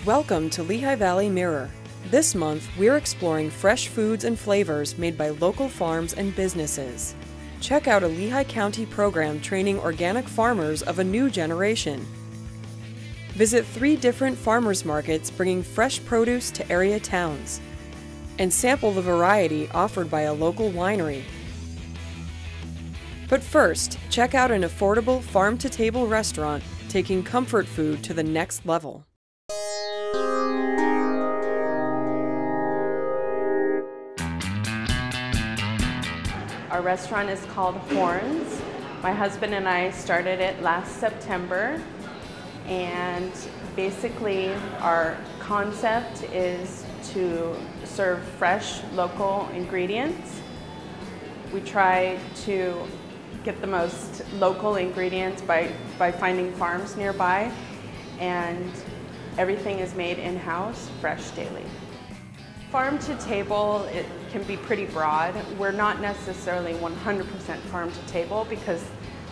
Welcome to Lehigh Valley Mirror. This month, we're exploring fresh foods and flavors made by local farms and businesses. Check out a Lehigh County program training organic farmers of a new generation. Visit 3 different farmers markets bringing fresh produce to area towns. And sample the variety offered by a local winery. But first, check out an affordable farm-to-table restaurant taking comfort food to the next level. Our restaurant is called Horns. My husband and I started it last September, and basically our concept is to serve fresh local ingredients. We try to get the most local ingredients by finding farms nearby, and everything is made in-house, fresh daily. Farm to table, it can be pretty broad. We're not necessarily 100% farm to table because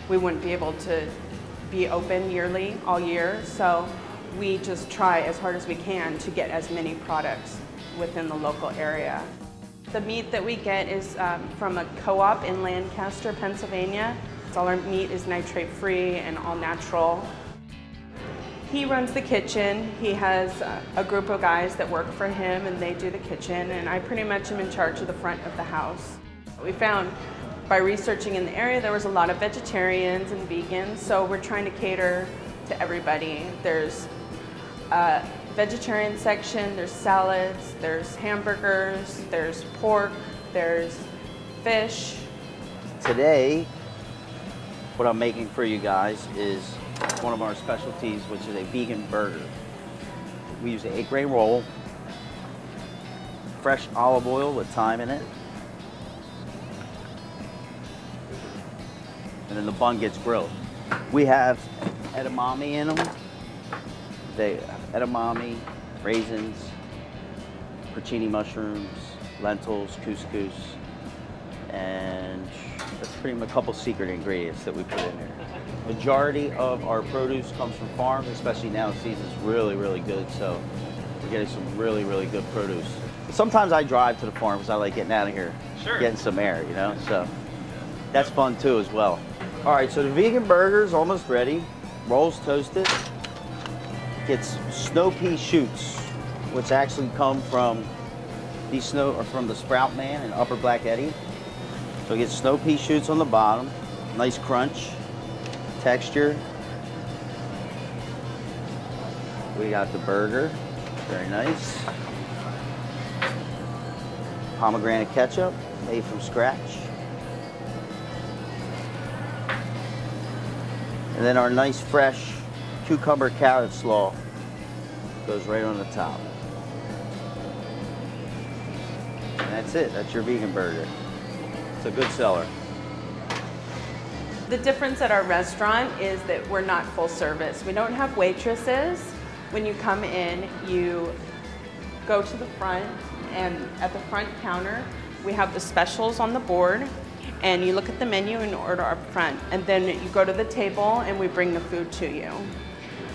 we wouldn't be able to be open yearly, all year. So we just try as hard as we can to get as many products within the local area. The meat that we get is from a co-op in Lancaster, Pennsylvania. All our meat is nitrate-free and all natural. He runs the kitchen. He has a group of guys that work for him and they do the kitchen, and I pretty much am in charge of the front of the house. We found by researching in the area there was a lot of vegetarians and vegans, so we're trying to cater to everybody. There's a vegetarian section, there's salads, there's hamburgers, there's pork, there's fish. Today, what I'm making for you guys is one of our specialties, which is a vegan burger. We use an 8-grain roll, fresh olive oil with thyme in it, and then the bun gets grilled. We have edamame in them. They have edamame, raisins, porcini mushrooms, lentils, couscous, and that's pretty much a couple secret ingredients that we put in there. Majority of our produce comes from farms, especially now the season's really, really good, so we're getting some really, really good produce. Sometimes I drive to the farm because I like getting out of here, getting some air, you know, so that's fun too as well. All right, so the vegan burger is almost ready. Rolls toasted. Gets snow pea shoots, which actually come from from the Sprout Man in Upper Black Eddy. So it gets snow pea shoots on the bottom, nice crunch, texture. We got the burger, very nice. Pomegranate ketchup, made from scratch. And then our nice fresh cucumber carrot slaw goes right on the top. And that's it, that's your vegan burger. It's a good seller. The difference at our restaurant is that we're not full service. We don't have waitresses. When you come in, you go to the front, and at the front counter, we have the specials on the board, and you look at the menu and order up front. And then you go to the table and we bring the food to you.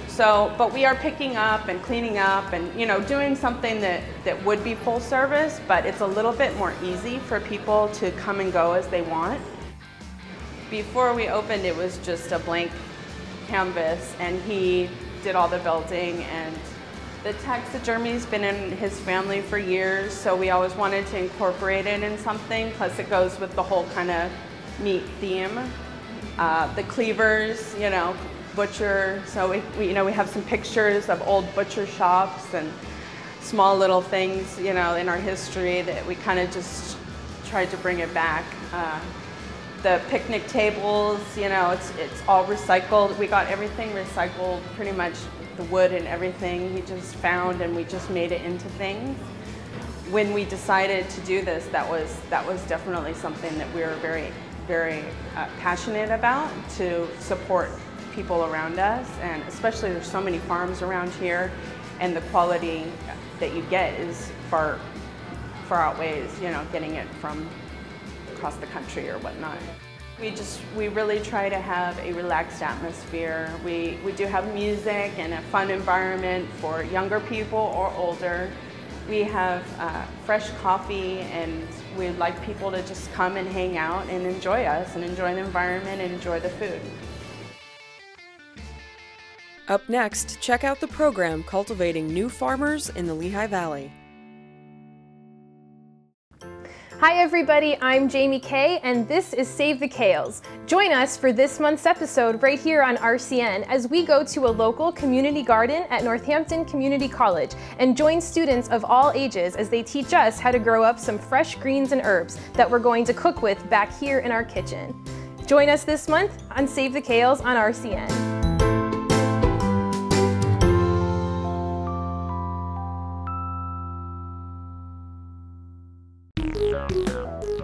So, but we are picking up and cleaning up and, you know, doing something that would be full service, but it's a little bit more easy for people to come and go as they want. Before we opened, it was just a blank canvas, and he did all the building, and the taxidermy's been in his family for years, so we always wanted to incorporate it in something, plus it goes with the whole kind of meat theme. The cleavers, you know, butcher, so we have some pictures of old butcher shops and small little things, in our history that we kind of just tried to bring it back. The picnic tables, it's all recycled. We got everything recycled, pretty much the wood and everything we just found, and we just made it into things. When we decided to do this, that was definitely something that we were very, very passionate about, to support people around us, and especially there's so many farms around here, and the quality that you get is far outweighs, getting it from across the country or whatnot. We really try to have a relaxed atmosphere. We do have music and a fun environment for younger people or older. We have fresh coffee, and we'd like people to just come and hang out and enjoy us and enjoy the environment and enjoy the food. Up next, check out the program Cultivating New Farmers in the Lehigh Valley. Hi everybody, I'm Jamie Kay, and this is Save the Kales. Join us for this month's episode right here on RCN as we go to a local community garden at Northampton Community College and join students of all ages as they teach us how to grow up some fresh greens and herbs that we're going to cook with back here in our kitchen. Join us this month on Save the Kales on RCN.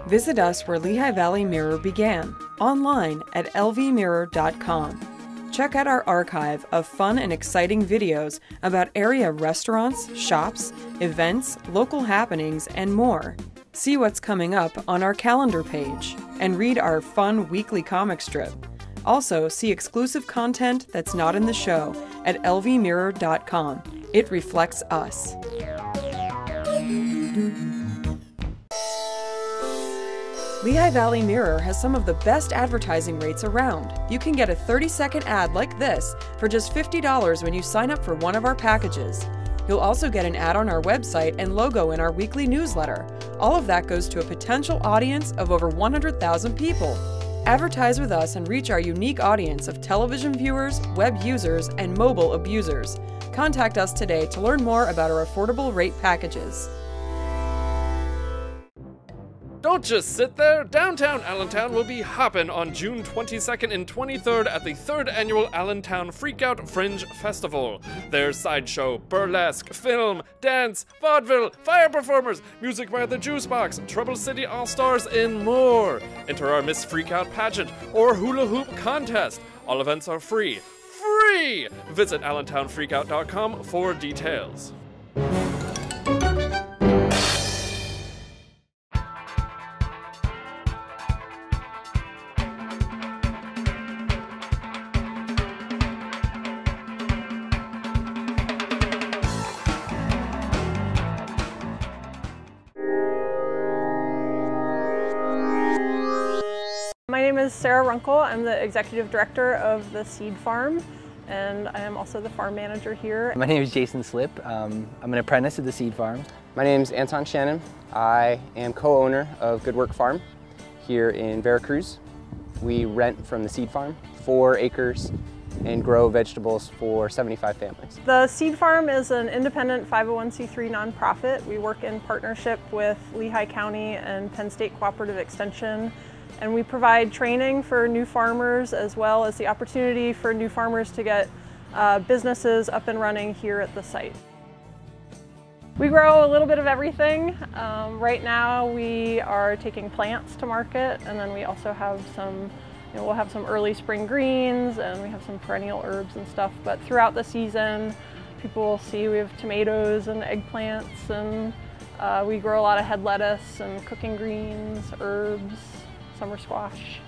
Visit us where Lehigh Valley Mirror began, online at lvmirror.com. Check out our archive of fun and exciting videos about area restaurants, shops, events, local happenings, and more. See what's coming up on our calendar page, and read our fun weekly comic strip. Also, see exclusive content that's not in the show at lvmirror.com. It reflects us. Lehigh Valley Mirror has some of the best advertising rates around. You can get a 30-second ad like this for just $50 when you sign up for one of our packages. You'll also get an ad on our website and logo in our weekly newsletter. All of that goes to a potential audience of over 100,000 people. Advertise with us and reach our unique audience of television viewers, web users, and mobile abusers. Contact us today to learn more about our affordable rate packages. Don't just sit there! Downtown Allentown will be hoppin' on June 22nd and 23rd at the 3rd Annual Allentown Freakout Fringe Festival. There's sideshow, burlesque, film, dance, vaudeville, fire performers, music by the Juice Box, Trouble City All-Stars, and more. Enter our Miss Freakout pageant or hula hoop contest. All events are free. Free! Visit allentownfreakout.com for details. My name is Sarah Runkle. I'm the Executive Director of the Seed Farm, and I am also the farm manager here. My name is Jason Slip. I'm an apprentice at the Seed Farm. My name is Anton Shannon. I am co-owner of Good Work Farm here in Veracruz. We rent from the Seed Farm 4 acres and grow vegetables for 75 families. The Seed Farm is an independent 501c3 nonprofit. We work in partnership with Lehigh County and Penn State Cooperative Extension, and we provide training for new farmers as well as the opportunity for new farmers to get businesses up and running here at the site. We grow a little bit of everything. Right now we are taking plants to market, and then we also have some, we'll have some early spring greens, and we have some perennial herbs and stuff. But throughout the season, people will see we have tomatoes and eggplants, and we grow a lot of head lettuce and cooking greens, herbs, summer squash.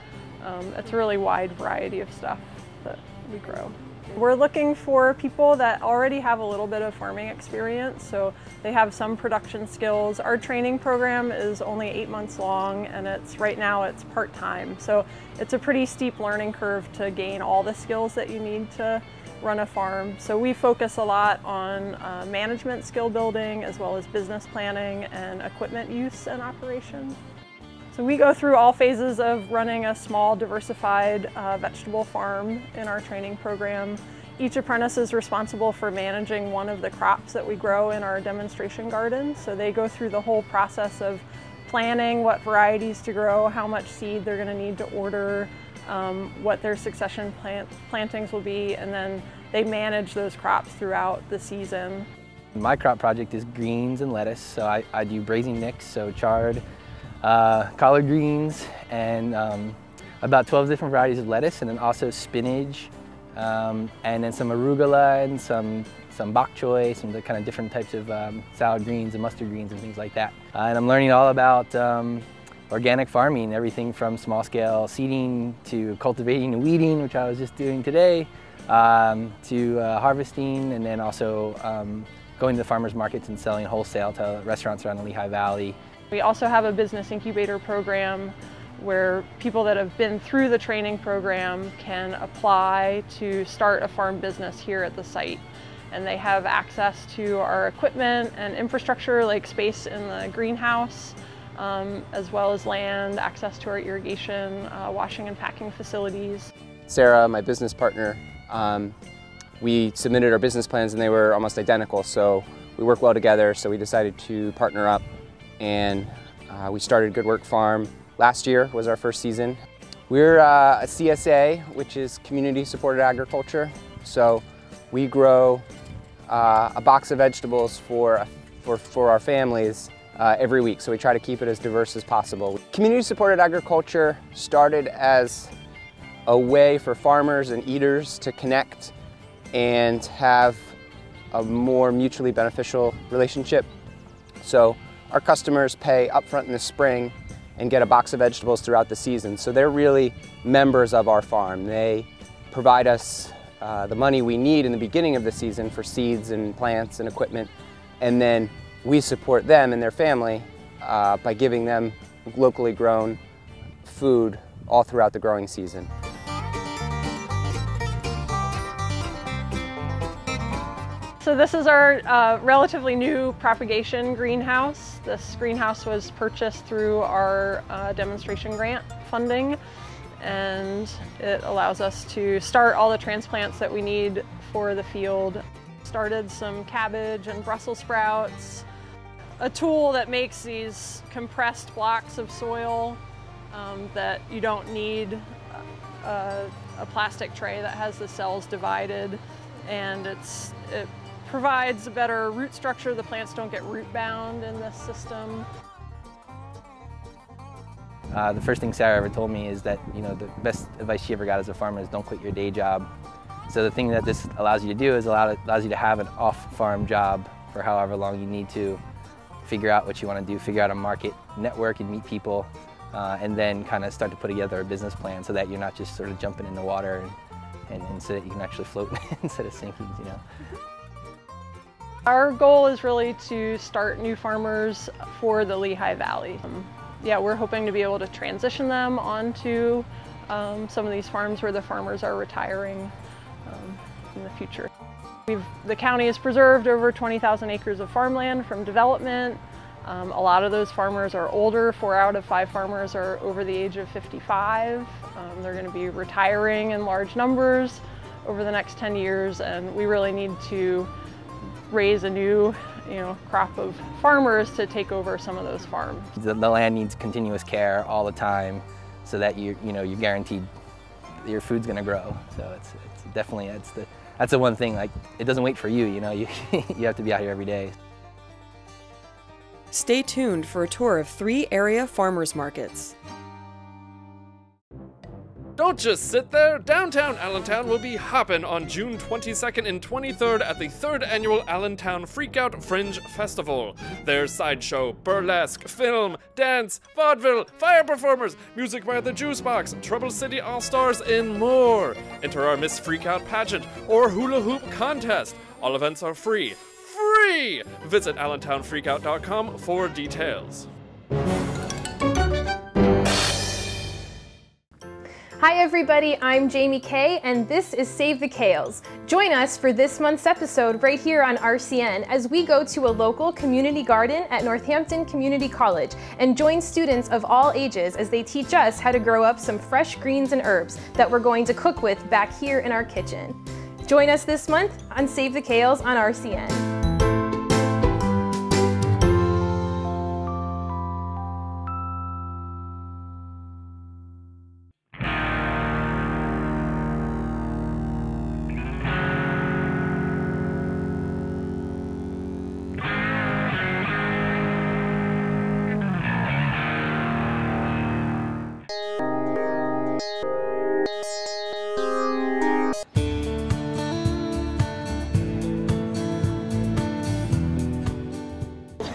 It's a really wide variety of stuff that we grow. We're looking for people that already have a little bit of farming experience, so they have some production skills. Our training program is only 8 months long, and right now it's part-time. So it's a pretty steep learning curve to gain all the skills that you need to run a farm. So we focus a lot on management skill building as well as business planning and equipment use and operation. So we go through all phases of running a small diversified vegetable farm in our training program. Each apprentice is responsible for managing one of the crops that we grow in our demonstration garden. So they go through the whole process of planning what varieties to grow, how much seed they're going to need to order, what their succession plantings will be, and then they manage those crops throughout the season. My crop project is greens and lettuce, so I do braising mix, so chard, collard greens, and about 12 different varieties of lettuce, and then also spinach, and then some arugula and some bok choy, some of the kind of different types of salad greens and mustard greens and things like that. And I'm learning all about organic farming, everything from small scale seeding to cultivating and weeding, which I was just doing today, to harvesting, and then also going to the farmers markets and selling wholesale to restaurants around the Lehigh Valley. We also have a business incubator program where people that have been through the training program can apply to start a farm business here at the site. And they have access to our equipment and infrastructure, like space in the greenhouse, as well as land, access to our irrigation, washing and packing facilities. Sarah, my business partner, we submitted our business plans and they were almost identical, so we work well together, so we decided to partner up, and we started Good Work Farm. Last year was our first season. We're a CSA, which is Community Supported Agriculture, so we grow a box of vegetables for our families every week, so we try to keep it as diverse as possible. Community Supported Agriculture started as a way for farmers and eaters to connect and have a more mutually beneficial relationship. So our customers pay upfront in the spring and get a box of vegetables throughout the season. So they're really members of our farm. They provide us the money we need in the beginning of the season for seeds and plants and equipment, and then we support them and their family by giving them locally grown food all throughout the growing season. So this is our relatively new propagation greenhouse. This greenhouse was purchased through our demonstration grant funding, and it allows us to start all the transplants that we need for the field. Started some cabbage and Brussels sprouts, a tool that makes these compressed blocks of soil that you don't need a plastic tray that has the cells divided, and it provides a better root structure. The plants don't get root bound in this system. The first thing Sarah ever told me is that, the best advice she ever got as a farmer is don't quit your day job. So the thing that this allows you to do is allows you to have an off-farm job for however long you need to, figure out what you want to do, figure out a market, network and meet people, and then kind of start to put together a business plan so that you're not just sort of jumping in the water and so that you can actually float instead of sinking, Our goal is really to start new farmers for the Lehigh Valley. Yeah, we're hoping to be able to transition them onto some of these farms where the farmers are retiring in the future. The county has preserved over 20,000 acres of farmland from development. A lot of those farmers are older. 4 out of 5 farmers are over the age of 55. They're going to be retiring in large numbers over the next 10 years, and we really need to raise a new crop of farmers to take over some of those farms. The land needs continuous care all the time so that you're guaranteed your food's going to grow. So it's definitely, that's the one thing, like, it doesn't wait for you, you have to be out here every day. Stay tuned for a tour of 3 area farmers markets. Don't just sit there! Downtown Allentown will be hoppin' on June 22nd and 23rd at the 3rd Annual Allentown Freakout Fringe Festival. There's sideshow, burlesque, film, dance, vaudeville, fire performers, music by the Juice Box, Trouble City All-Stars, and more. Enter our Miss Freakout pageant or hula hoop contest. All events are free. Free! Visit allentownfreakout.com for details. Hi everybody, I'm Jamie Kay, and this is Save the Kales. Join us for this month's episode right here on RCN as we go to a local community garden at Northampton Community College and join students of all ages as they teach us how to grow up some fresh greens and herbs that we're going to cook with back here in our kitchen. Join us this month on Save the Kales on RCN.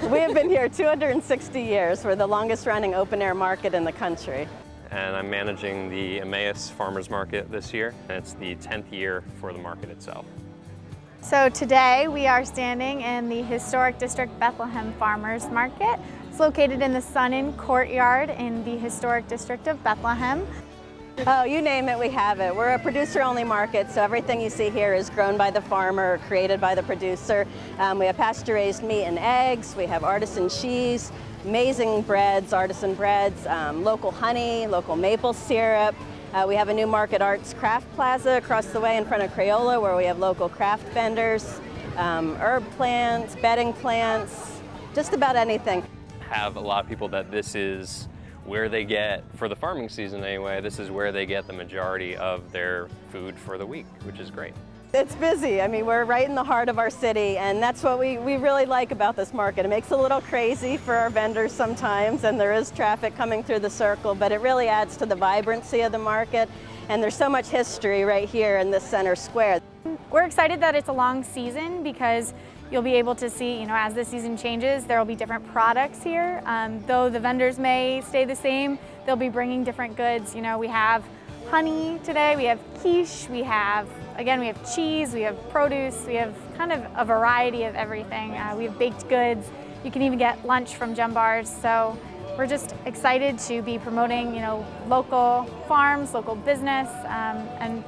We have been here 260 years. We're the longest running open air market in the country. And I'm managing the Emmaus Farmers Market this year, and it's the 10th year for the market itself. So today we are standing in the Historic District Bethlehem Farmers Market. It's located in the Sun-In Courtyard in the Historic District of Bethlehem. Oh, you name it, we have it. We're a producer-only market, so everything you see here is grown by the farmer, created by the producer. We have pasture-raised meat and eggs. We have artisan cheese, amazing breads, artisan breads, local honey, local maple syrup. We have a new Market Arts Craft Plaza across the way in front of Crayola where we have local craft vendors, herb plants, bedding plants, just about anything. Have a lot of people that this is where they get, for the farming season anyway, this is where they get the majority of their food for the week, which is great. It's busy. I mean, we're right in the heart of our city, and that's what we really like about this market. It makes it a little crazy for our vendors sometimes, and there is traffic coming through the circle, but it really adds to the vibrancy of the market, and there's so much history right here in this center square. We're excited that it's a long season because you'll be able to see, as the season changes, there will be different products here. Though the vendors may stay the same, they'll be bringing different goods. We have honey today, we have quiche, we have cheese, we have produce, we have kind of a variety of everything. We have baked goods. You can even get lunch from Gem Bars. So we're just excited to be promoting, local farms, local business, and,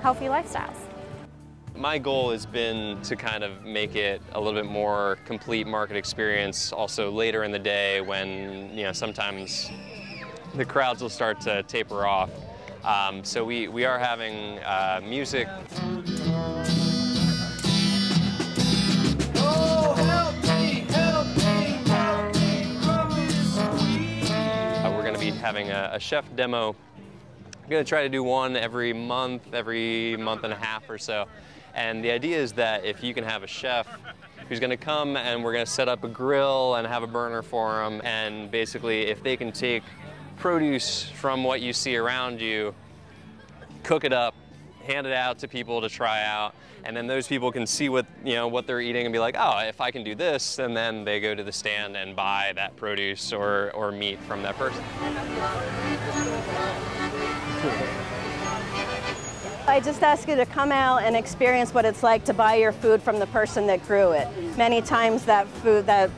healthy lifestyles. My goal has been to kind of make it a little bit more complete market experience also later in the day when, sometimes the crowds will start to taper off. So we are having music. We're going to be having a chef demo. I'm going to try to do one every month and a half or so. And the idea is that if you can have a chef who's going to come and we're going to set up a grill and have a burner for them, and basically if they can take produce from what you see around you, cook it up, hand it out to people to try out, and then those people can see what they're eating and be like, oh, if I can do this, and then they go to the stand and buy that produce or meat from that person. I just ask you to come out and experience what it's like to buy your food from the person that grew it. Many times that food, that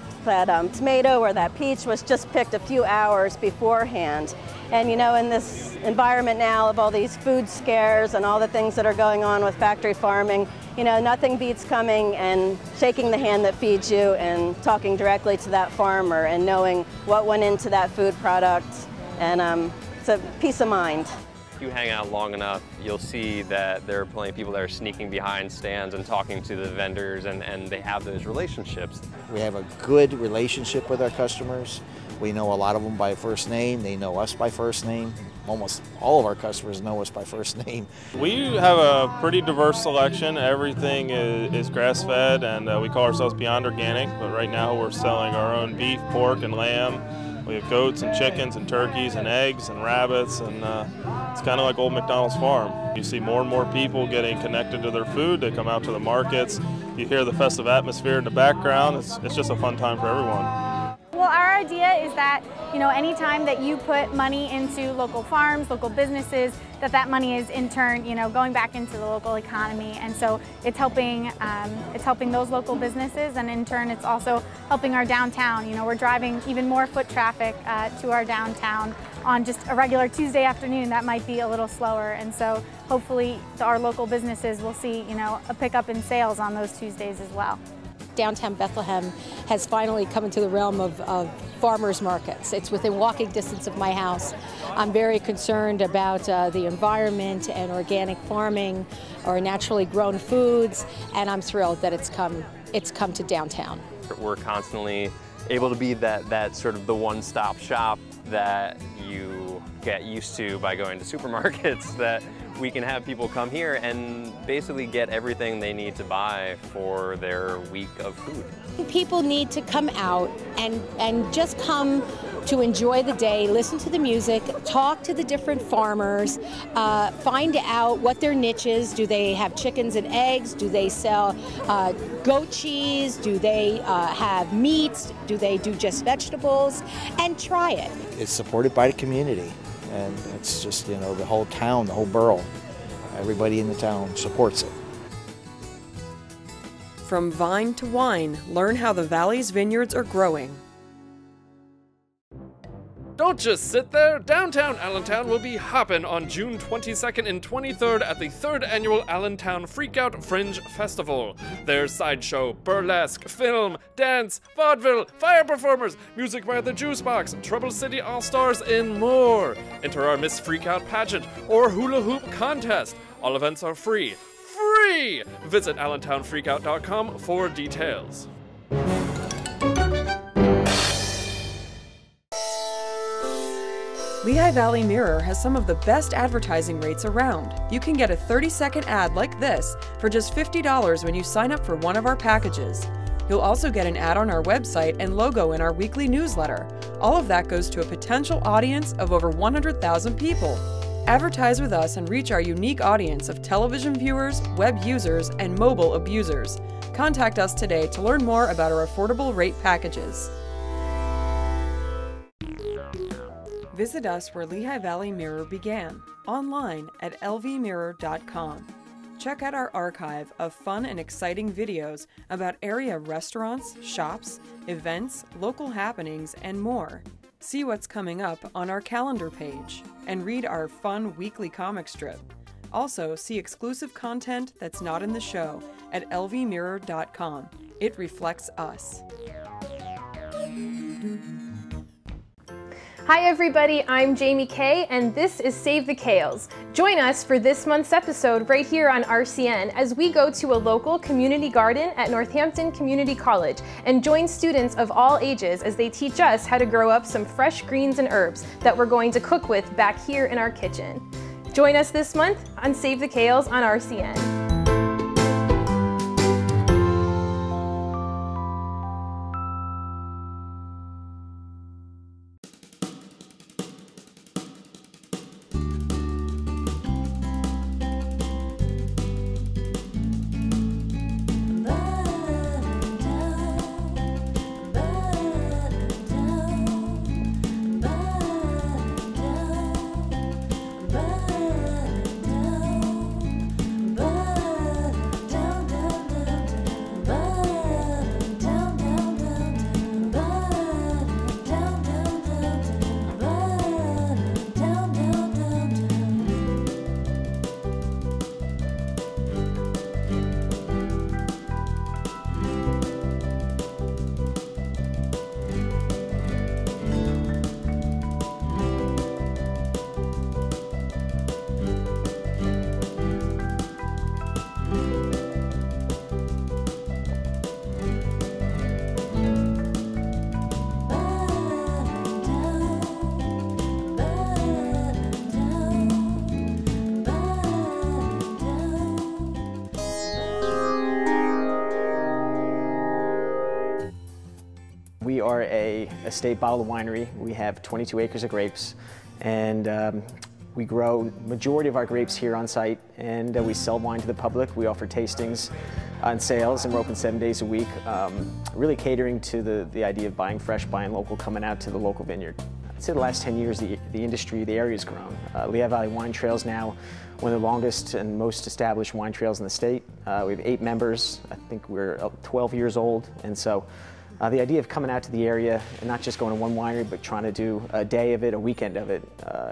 tomato or that peach was just picked a few hours beforehand. And in this environment now of all these food scares and all the things that are going on with factory farming, nothing beats coming and shaking the hand that feeds you and talking directly to that farmer and knowing what went into that food product. And it's a peace of mind. If you hang out long enough, you'll see that there are plenty of people that are sneaking behind stands and talking to the vendors, and they have those relationships. We have a good relationship with our customers. We know a lot of them by first name. They know us by first name. Almost all of our customers know us by first name. We have a pretty diverse selection. Everything is grass-fed, and we call ourselves Beyond Organic, but right now we're selling our own beef, pork, and lamb. We have goats and chickens and turkeys and eggs and rabbits, and it's kind of like old McDonald's farm. You see more and more people getting connected to their food. They come out to the markets. You hear the festive atmosphere in the background. It's just a fun time for everyone. Well, our idea is that, you know, anytime that you put money into local farms, local businesses, that money is in turn, you know, going back into the local economy. And so it's helping those local businesses, and in turn it's also helping our downtown. You know, we're driving even more foot traffic to our downtown on just a regular Tuesday afternoon. That might be a little slower, and so hopefully our local businesses will see, you know, a pickup in sales on those Tuesdays as well. Downtown Bethlehem has finally come into the realm of farmers markets. It's within walking distance of my house. I'm very concerned about the environment and organic farming or naturally grown foods, and I'm thrilled that it's come to downtown. We're constantly able to be that sort of the one-stop shop that you get used to by going to supermarkets, that we can have people come here and basically get everything they need to buy for their week of food. People need to come out and just come to enjoy the day, listen to the music, talk to the different farmers, find out what their niche is. Do they have chickens and eggs? Do they sell goat cheese? Do they have meats? Do they do just vegetables? And try it. It's supported by the community, and it's just, you know, the whole town, the whole borough, everybody in the town supports it. From vine to wine, learn how the Valley's vineyards are growing. Don't just sit there. Downtown Allentown will be hopping on June 22nd and 23rd at the 3rd Annual Allentown Freakout Fringe Festival. There's sideshow, burlesque, film, dance, vaudeville, fire performers, music by the Juice Box, Trouble City All-Stars, and more. Enter our Miss Freakout pageant or hula hoop contest. All events are free. Free! Visit allentownfreakout.com for details. Lehigh Valley Mirror has some of the best advertising rates around. You can get a 30-second ad like this for just $50 when you sign up for one of our packages. You'll also get an ad on our website and logo in our weekly newsletter. All of that goes to a potential audience of over 100,000 people. Advertise with us and reach our unique audience of television viewers, web users, and mobile abusers. Contact us today to learn more about our affordable rate packages. Visit us where Lehigh Valley Mirror began, online at lvmirror.com. Check out our archive of fun and exciting videos about area restaurants, shops, events, local happenings, and more. See what's coming up on our calendar page, and read our fun weekly comic strip. Also, see exclusive content that's not in the show at lvmirror.com. It reflects us. Hi everybody, I'm Jamie Kay, and this is Save the Kales. Join us for this month's episode right here on RCN as we go to a local community garden at Northampton Community College and join students of all ages as they teach us how to grow up some fresh greens and herbs that we're going to cook with back here in our kitchen. Join us this month on Save the Kales on RCN. We are a estate bottled winery. We have 22 acres of grapes, and We grow majority of our grapes here on site, and we sell wine to the public. We offer tastings and sales, and we're open 7 days a week, really catering to the idea of buying fresh, buying local, coming out to the local vineyard. I'd say the last 10 years, the industry, the area's grown. Lehigh Valley Wine Trail's now one of the longest and most established wine trails in the state. We have 8 members. I think we're 12 years old, and so the idea of coming out to the area and not just going to one winery, but trying to do a day of it, a weekend of it,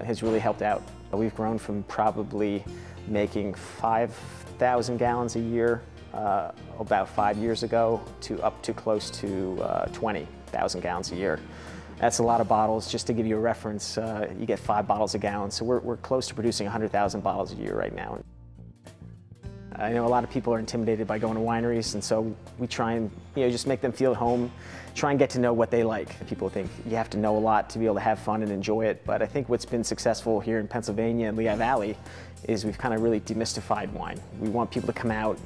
has really helped out. We've grown from probably making 5,000 gallons a year about 5 years ago to up to close to 20,000 gallons a year. That's a lot of bottles. Just to give you a reference, you get 5 bottles a gallon, so we're close to producing 100,000 bottles a year right now. I know a lot of people are intimidated by going to wineries, and so we try and just make them feel at home, try and get to know what they like. People think you have to know a lot to be able to have fun and enjoy it, but I think what's been successful here in Pennsylvania and Lehigh Valley is we've kind of really demystified wine. We want people to come out,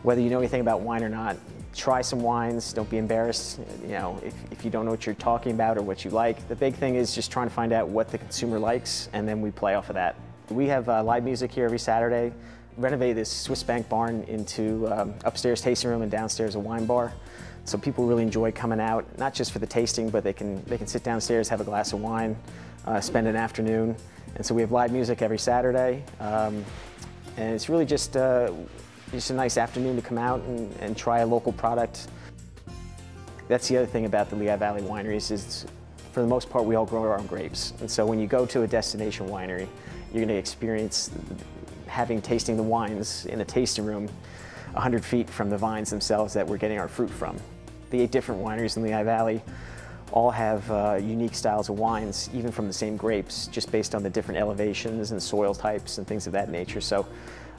whether you know anything about wine or not, try some wines, don't be embarrassed, if you don't know what you're talking about or what you like. The big thing is just trying to find out what the consumer likes, and then we play off of that. We have live music here every Saturday. Renovated this Swiss Bank barn into upstairs tasting room and downstairs a wine bar. So people really enjoy coming out, not just for the tasting, but they can sit downstairs, have a glass of wine, spend an afternoon. And so we have live music every Saturday. And it's really just a nice afternoon to come out and try a local product. That's the other thing about the Lehigh Valley wineries is, for the most part, we all grow our own grapes. And so when you go to a destination winery, you're going to experience tasting the wines in a tasting room 100 feet from the vines themselves that we're getting our fruit from. The 8 different wineries in Lehigh Valley all have unique styles of wines, even from the same grapes, just based on the different elevations and soil types and things of that nature. So,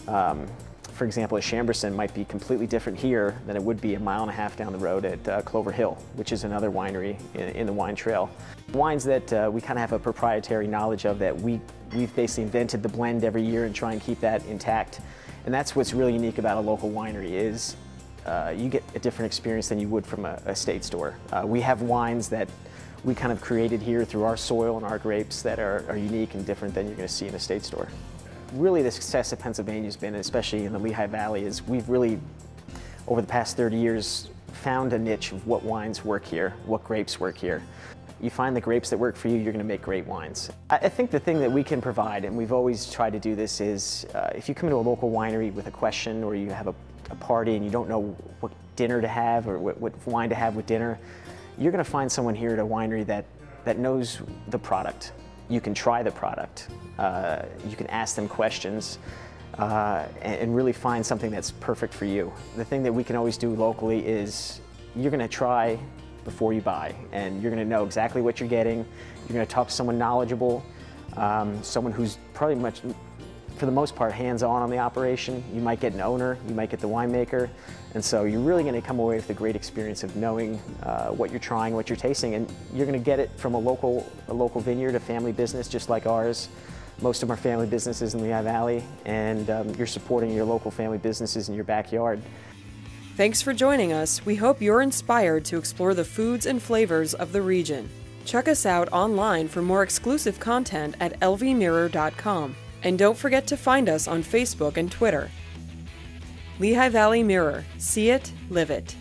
for example, a Chambourcin might be completely different here than it would be a mile and a half down the road at Clover Hill, which is another winery in the wine trail. Wines that we kind of have a proprietary knowledge of, that we've basically invented the blend every year and try and keep that intact. And that's what's really unique about a local winery is you get a different experience than you would from a state store. We have wines that we kind of created here through our soil and our grapes that are unique and different than you're going to see in a state store. Really, the success of Pennsylvania has been, especially in the Lehigh Valley, is we've really, over the past 30 years, found a niche of what wines work here, what grapes work here. You find the grapes that work for you, you're going to make great wines. I think the thing that we can provide, and we've always tried to do this, is if you come into a local winery with a question, or you have a party and you don't know what dinner to have or what wine to have with dinner, you're going to find someone here at a winery that knows the product. You can try the product. You can ask them questions and really find something that's perfect for you. The thing that we can always do locally is you're going to try before you buy, and you're going to know exactly what you're getting. You're going to talk to someone knowledgeable, someone who's probably much, for the most part, hands-on on the operation. You might get an owner, you might get the winemaker, and so you're really going to come away with a great experience of knowing what you're trying, what you're tasting, and you're going to get it from a local vineyard, a family business just like ours. Most of our family businesses in Lehigh Valley, and you're supporting your local family businesses in your backyard. Thanks for joining us. We hope you're inspired to explore the foods and flavors of the region. Check us out online for more exclusive content at lvmirror.com. And don't forget to find us on Facebook and Twitter. Lehigh Valley Mirror. See it, live it.